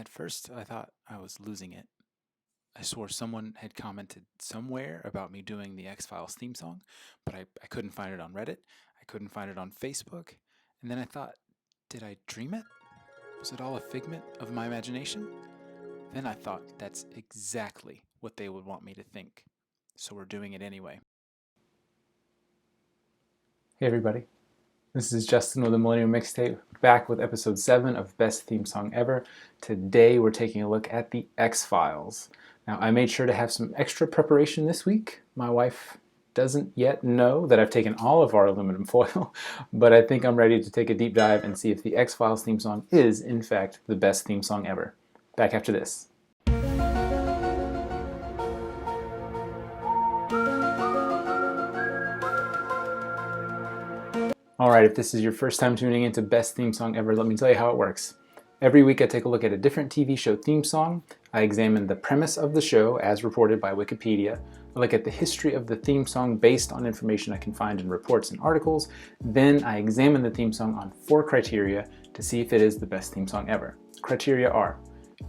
At first, I thought I was losing it. I swore someone had commented somewhere about me doing the X-Files theme song, but I couldn't find it on Reddit. I couldn't find it on Facebook. And then I thought, did I dream it? Was it all a figment of my imagination? Then I thought that's exactly what they would want me to think. So we're doing it anyway. Hey everybody, this is Justin with the Millennial Mixtape, back with episode 7 of Best Theme Song Ever. Today we're taking a look at the X-Files. Now I made sure to have some extra preparation this week. My wife doesn't yet know that I've taken all of our aluminum foil, but I think I'm ready to take a deep dive and see if the X-Files theme song is, in fact, the best theme song ever. Back after this. Alright, if this is your first time tuning into Best Theme Song Ever, let me tell you how it works. Every week I take a look at a different TV show theme song. I examine the premise of the show as reported by Wikipedia. I look at the history of the theme song based on information I can find in reports and articles. Then I examine the theme song on 4 criteria to see if it is the best theme song ever. Criteria are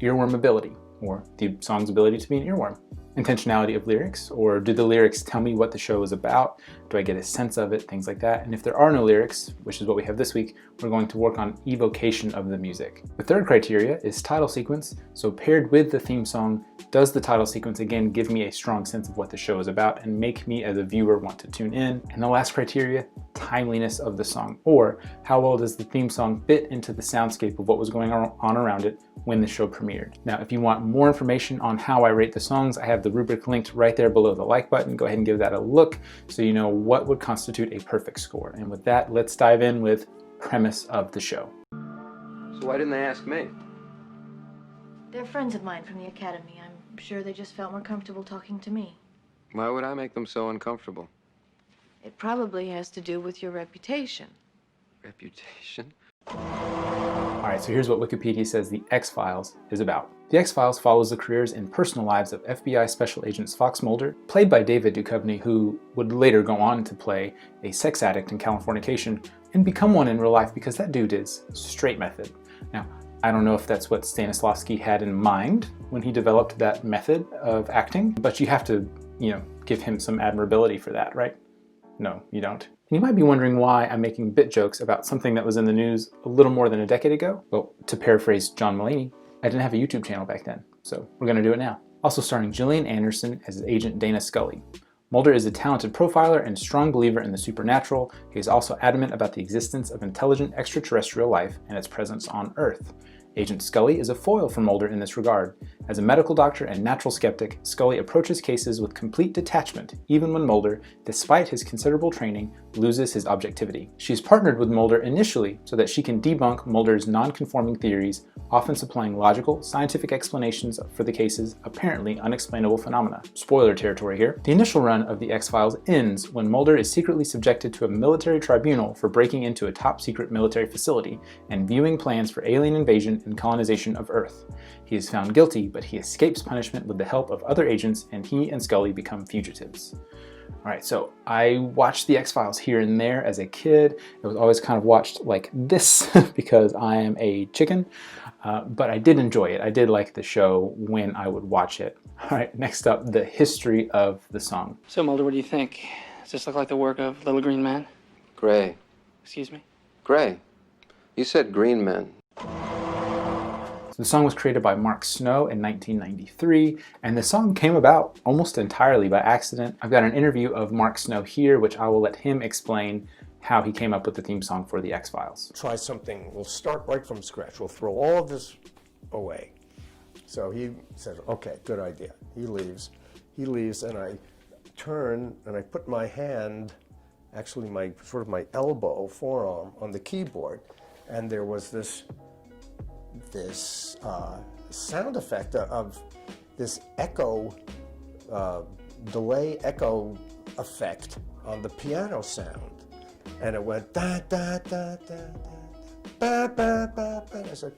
earworm ability, or the song's ability to be an earworm. Intentionality of lyrics, or do the lyrics tell me what the show is about? Do I get a sense of it? Things like that. And if there are no lyrics, which is what we have this week, we're going to work on evocation of the music. The third criteria is title sequence. So paired with the theme song, does the title sequence again give me a strong sense of what the show is about and make me as a viewer want to tune in? And the last criteria, timeliness of the song, or how well does the theme song fit into the soundscape of what was going on around it when the show premiered. Now, if you want more information on how I rate the songs, I have the rubric linked right there below the like button. Go ahead and give that a look so you know what would constitute a perfect score. And with that, let's dive in with premise of the show. So why didn't they ask me? They're friends of mine from the academy. I'm sure they just felt more comfortable talking to me. Why would I make them so uncomfortable? It probably has to do with your reputation. Reputation? Alright, so here's what Wikipedia says the X-Files is about. The X-Files follows the careers and personal lives of FBI Special Agents Fox Mulder, played by David Duchovny, who would later go on to play a sex addict in Californication and become one in real life because that dude is straight method. Now, I don't know if that's what Stanislavski had in mind when he developed that method of acting, but you have to, give him some admirability for that, right? No, you don't. You might be wondering why I'm making bit jokes about something that was in the news a little more than a decade ago. Well, to paraphrase John Mulaney, I didn't have a YouTube channel back then, so we're gonna do it now. Also starring Gillian Anderson as Agent Dana Scully. Mulder is a talented profiler and strong believer in the supernatural. He is also adamant about the existence of intelligent extraterrestrial life and its presence on Earth. Agent Scully is a foil for Mulder in this regard. As a medical doctor and natural skeptic, Scully approaches cases with complete detachment, even when Mulder, despite his considerable training, loses his objectivity. She's partnered with Mulder initially so that she can debunk Mulder's non-conforming theories, often supplying logical, scientific explanations for the case's apparently unexplainable phenomena. Spoiler territory here. The initial run of the X-Files ends when Mulder is secretly subjected to a military tribunal for breaking into a top-secret military facility and viewing plans for alien invasion and colonization of Earth. He is found guilty, but he escapes punishment with the help of other agents, and he and Scully become fugitives. Alright, so I watched the X-Files here and there as a kid. It was always kind of watched like this because I am a chicken, but I did enjoy it. I did like the show when I would watch it. Alright, next up, the history of the song. So Mulder, what do you think? Does this look like the work of Little Green Man? Gray. Excuse me? Gray. You said green men. The song was created by Mark Snow in 1993, and the song came about almost entirely by accident. I've got an interview of Mark Snow here, which I will let him explain how he came up with the theme song for the X-Files. Try something, we'll start right from scratch, we'll throw all of this away. So he says, okay, good idea. He leaves, and I turn and I put my hand, actually my elbow, forearm, on the keyboard, and there was this sound effect of this echo, delay echo effect on the piano sound. And it went da da da da da ba ba ba ba. I said,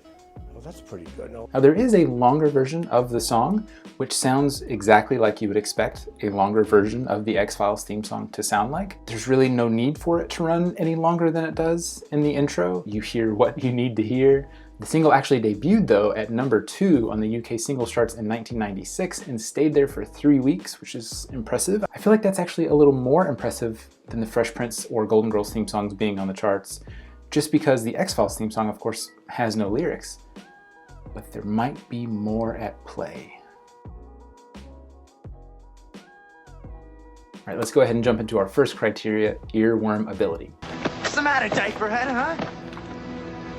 well, that's pretty good. No. Now there is a longer version of the song, which sounds exactly like you would expect a longer version of the X-Files theme song to sound like. There's really no need for it to run any longer than it does in the intro. You hear what you need to hear. The single actually debuted though at number 2 on the UK singles charts in 1996 and stayed there for 3 weeks, which is impressive. I feel like that's actually a little more impressive than the Fresh Prince or Golden Girls theme songs being on the charts, just because the X-Files theme song, of course, has no lyrics. But there might be more at play. All right, let's go ahead and jump into our first criteria, earworm ability. What's the matter, diaperhead, huh?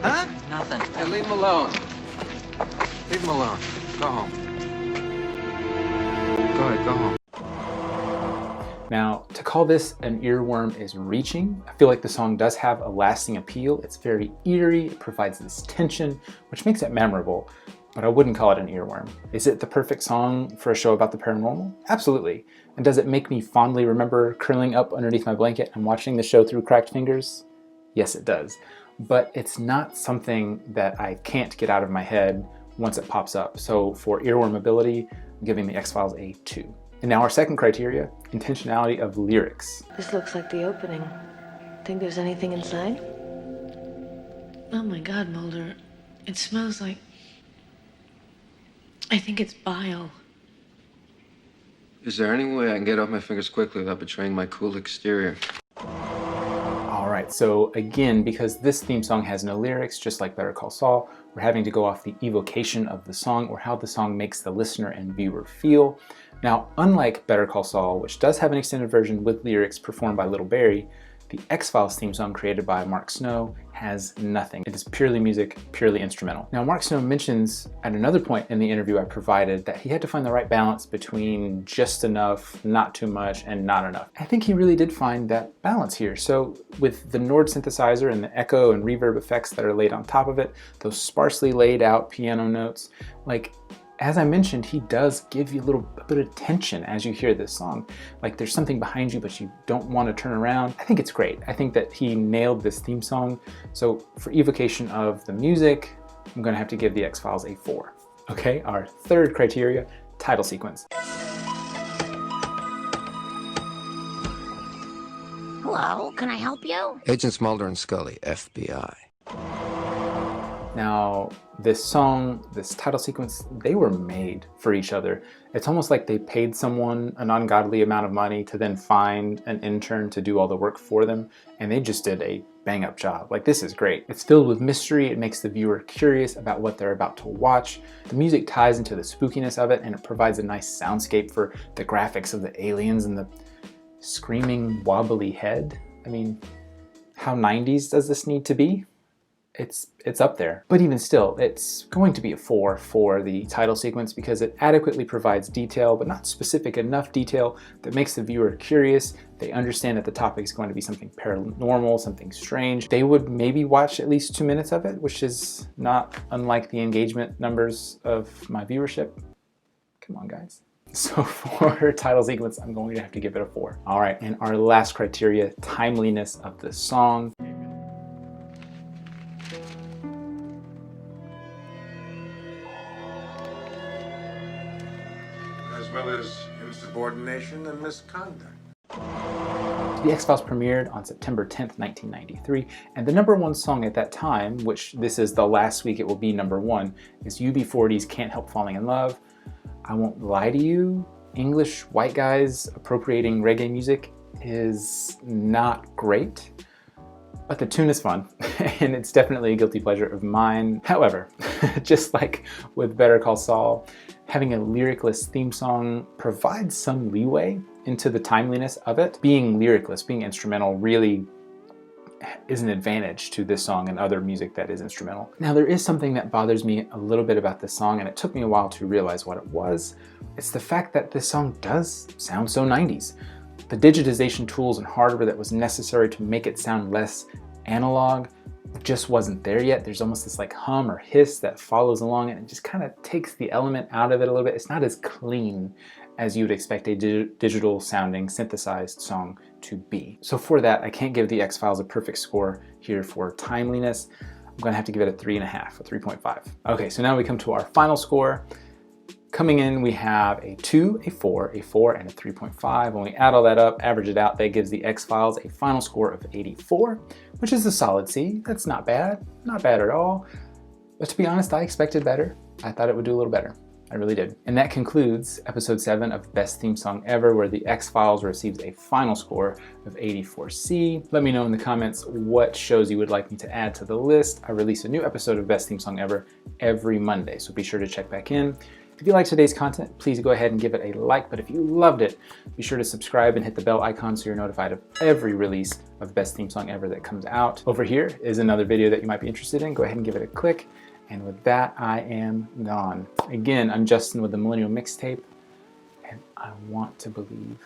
Huh? Nothing. Hey, leave him alone. Leave him alone. Go home. Go ahead, go home. Now, to call this an earworm is reaching. I feel like the song does have a lasting appeal. It's very eerie, it provides this tension, which makes it memorable, but I wouldn't call it an earworm. Is it the perfect song for a show about the paranormal? Absolutely. And does it make me fondly remember curling up underneath my blanket and watching the show through cracked fingers? Yes, it does. But it's not something that I can't get out of my head once it pops up. So for earworm ability, I'm giving the X-Files a 2. And now our second criteria, intentionality of lyrics. This looks like the opening. Think there's anything inside? Oh my God, Mulder. It smells like... I think it's bile. Is there any way I can get off my fingers quickly without betraying my cool exterior? All right, so again, because this theme song has no lyrics, just like Better Call Saul, we're having to go off the evocation of the song or how the song makes the listener and viewer feel. Now, unlike Better Call Saul, which does have an extended version with lyrics performed by Little Barry, the X-Files theme song created by Mark Snow has nothing. It is purely music, purely instrumental. Now, Mark Snow mentions at another point in the interview I provided that he had to find the right balance between just enough, not too much, and not enough. I think he really did find that balance here. So with the Nord synthesizer and the echo and reverb effects that are laid on top of it, those sparsely laid out piano notes, like, as I mentioned, he does give you a bit of tension as you hear this song. Like there's something behind you, but you don't want to turn around. I think it's great. I think that he nailed this theme song. So for evocation of the music, I'm gonna have to give the X-Files a 4. Okay, our third criteria, title sequence. Hello, can I help you? Agents Mulder and Scully, FBI. Now, this song, this title sequence, they were made for each other. It's almost like they paid someone an ungodly amount of money to then find an intern to do all the work for them, and they just did a bang up job. Like, this is great. It's filled with mystery. It makes the viewer curious about what they're about to watch. The music ties into the spookiness of it, and it provides a nice soundscape for the graphics of the aliens and the screaming wobbly head. I mean, how 90s does this need to be? It's up there. But even still, it's going to be a 4 for the title sequence because it adequately provides detail, but not specific enough detail that makes the viewer curious. They understand that the topic is going to be something paranormal, something strange. They would maybe watch at least 2 minutes of it, which is not unlike the engagement numbers of my viewership. Come on, guys. So for title sequence, I'm going to have to give it a 4. All right, and our last criteria, timeliness of the song. As well as insubordination and misconduct. The X-Files premiered on September 10th, 1993, and the #1 song at that time, which this is the last week it will be #1, is UB40's Can't Help Falling in Love. I won't lie to you, English white guys appropriating reggae music is not great, but the tune is fun, and it's definitely a guilty pleasure of mine. However, just like with Better Call Saul, having a lyricless theme song provides some leeway into the timeliness of it. Being lyricless, being instrumental really is an advantage to this song and other music that is instrumental. Now, there is something that bothers me a little bit about this song, and it took me a while to realize what it was. It's the fact that this song does sound so 90s. The digitization tools and hardware that was necessary to make it sound less analog just wasn't there yet. There's almost this like hum or hiss that follows along, and it just kind of takes the element out of it a little bit. It's not as clean as you would expect a digital sounding synthesized song to be. So for that, I can't give the X-Files a perfect score here for timeliness. I'm gonna have to give it a 3.5, a 3.5. Okay, so now we come to our final score. Coming in, we have a 2, a 4, a 4, and a 3.5. When we add all that up, average it out, that gives the X-Files a final score of 84, which is a solid C. That's not bad at all. But to be honest, I expected better. I thought it would do a little better. I really did. And that concludes episode 7 of Best Theme Song Ever, where the X-Files receives a final score of 84C. Let me know in the comments what shows you would like me to add to the list. I release a new episode of Best Theme Song Ever every Monday, so be sure to check back in. If you like today's content, please go ahead and give it a like, but if you loved it, be sure to subscribe and hit the bell icon so you're notified of every release of Best Theme Song Ever that comes out. Over here is another video that you might be interested in. Go ahead and give it a click. And with that, I am gone. Again, I'm Justin with the Millennial Mixtape, and I want to believe